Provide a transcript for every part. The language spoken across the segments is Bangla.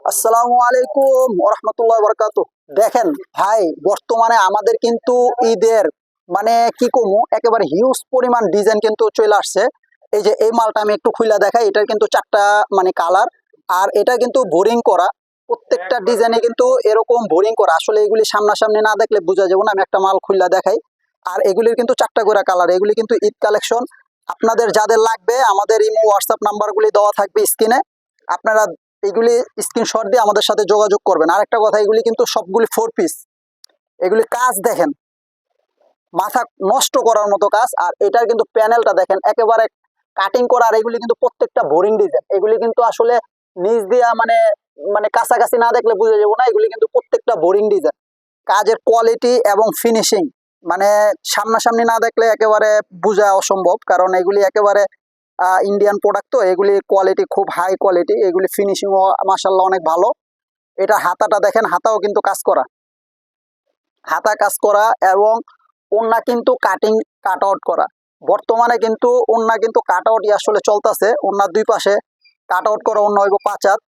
আসসালামু আলাইকুম ওয়া রাহমাতুল্লাহি ওয়া বারাকাতুহু। দেখেন ভাই, বর্তমানে আমাদের কিন্তু ঈদের মানে কি কমু একেবারে হিউজ পরিমাণ ডিজাইন কিন্তু চলে আসছে। এই যে এই মালটা আমি একটু খুলে দেখাই, এটার কিন্তু চারটা মানে কালার, আর এটা কিন্তু বোরিং করা। প্রত্যেকটা ডিজাইনে কিন্তু এরকম বোরিং করা, আসলে এগুলি সামনাসামনি না দেখলে বোঝা যাবে না। আমি একটা মাল খুলে দেখাই। আর এগুলির কিন্তু চারটা করে কালার, এগুলি কিন্তু ঈদ কালেকশন। আপনাদের যাদের লাগবে আমাদের ইমো হোয়াটসঅ্যাপ নাম্বারগুলি দেওয়া থাকবে স্ক্রিনে, আপনারা এগুলি স্ক্রিনশট দিয়ে আমাদের সাথে যোগাযোগ করবেন। আর একটা কথা, এগুলি কিন্তু সবগুলি 4 পিস। এগুলি কাজ দেখেন, মাথা নষ্ট করার মতো কাজ। আর এটার কিন্তু প্যানেলটা দেখেন একেবারে কাটিং করা। আর এগুলি কিন্তু প্রত্যেকটা বোরিং ডিজাইন। এগুলি কিন্তু আসলে নিচ দিয়া মানে মানে কাছাকাছি না দেখলে বুঝে যাবো না। এগুলি কিন্তু প্রত্যেকটা বোরিং ডিজাইন। কাজের কোয়ালিটি এবং ফিনিশিং মানে সামনাসামনি না দেখলে একেবারে বোঝা অসম্ভব, কারণ এগুলি একেবারে ইন্ডিয়ান প্রোডাক্ট, তো এগুলি কোয়ালিটি খুব হাই কোয়ালিটি। এগুলি ফিনিশিংও মাশাআল্লাহ অনেক ভালো। এটা হাতাটা দেখেন, হাতাও কিন্তু কাজ করা, হাতা কাজ করা, এবং ওন্না কিন্তু কাট আউট করা। বর্তমানে কিন্তু ওন্না কিন্তু কাট আউটই আসলে চলতেছে। ওন্নার দুই পাশে কাট আউট করা, অন্য হইব 5 হাত।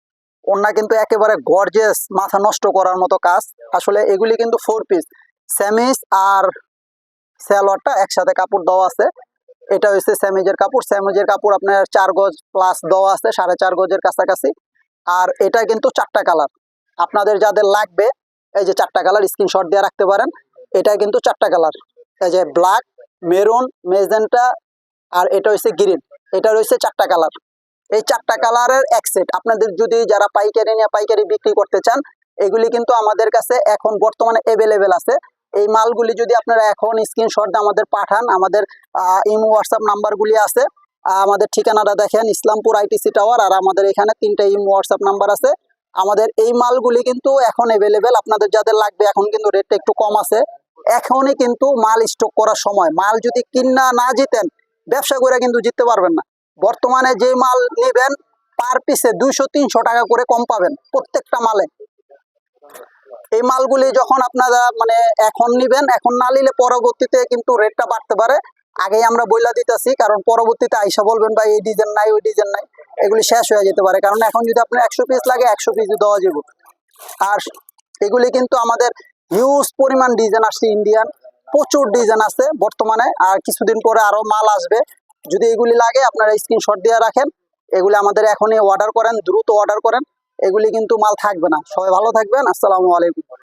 ওন্না কিন্তু একেবারে গর্জিয়াস, মাথা নষ্ট করার মতো কাজ। আসলে এগুলি কিন্তু 4 পিস, স্যামিজ আর সালোয়ারটা একসাথে কাপড় দেওয়া আছে। এটা হচ্ছে স্যামিজের কাপড়। স্যামিজের কাপড় আপনার 4 গজ প্লাস দেওয়া আছে, 4.5 গজের কাছাকাছি। আর এটা কিন্তু চারটা কালার। আপনাদের যাদের লাগবে এই যে চারটা কালার স্ক্রিনশট দিয়ে রাখতে পারেন। এটা কিন্তু চারটা কালার, এই যে ব্ল্যাক, মেরুন, মেজেন্টা, আর এটা হচ্ছে গ্রিন। এটা রয়েছে চারটা কালার। এই চারটা কালারের এক সেট। আপনাদের যদি যারা পাইকারি নিয়ে পাইকারি বিক্রি করতে চান, এগুলি কিন্তু আমাদের কাছে এখন বর্তমানে অ্যাভেলেবেল আছে। এই মালগুলি যদি আপনারা এখন স্ক্রিনশট দিয়ে আমাদের পাঠান, আমাদের ইমো হোয়াটসঅ্যাপ নাম্বারগুলি আছে। আমাদের ঠিকানাটা দেখেন, ইসলামপুর আইটিসি টাওয়ার। আর আমাদের এখানে 3টা ইমো হোয়াটসঅ্যাপ নাম্বার আছে। আমাদের এই মালগুলি কিন্তু এখন অ্যাভেলেবেল। আপনাদের যাদের লাগবে, এখন কিন্তু রেটটা একটু কম আছে। এখনই কিন্তু মাল স্টক করার সময়। মাল যদি কিনা না জিতেন, ব্যবসা করে কিন্তু জিততে পারবেন না। বর্তমানে যে মাল নেবেন পার পিসে 200-300 টাকা করে কম পাবেন প্রত্যেকটা মালে। এই মালগুলি যখন আপনারা মানে এখন নিবেন, এখন না নিলে পরবর্তীতে কিন্তু রেটটা বাড়তে পারে। আগেই আমরা বইলা দিতেছি, কারণ পরবর্তীতে আইসা বলবেন ভাই এই ডিজাইন নাই, ওই ডিজাইন নাই, এগুলি শেষ হয়ে যেতে পারে। কারণ এখন যদি আপনার 100 পিস লাগে, 100 পিস দেওয়া যাবে। আর এগুলি কিন্তু আমাদের হিউজ পরিমাণ ডিজাইন আসছে, ইন্ডিয়ান প্রচুর ডিজাইন আছে বর্তমানে। আর কিছুদিন পরে আরো মাল আসবে। যদি এগুলি লাগে আপনারা স্ক্রিনশট দিয়ে রাখেন। এগুলি আমাদের এখনই অর্ডার করেন, দ্রুত অর্ডার করেন। এগুলি কিন্তু মাল থাকবে না। সবাই ভালো থাকবেন। আসসালামু আলাইকুম।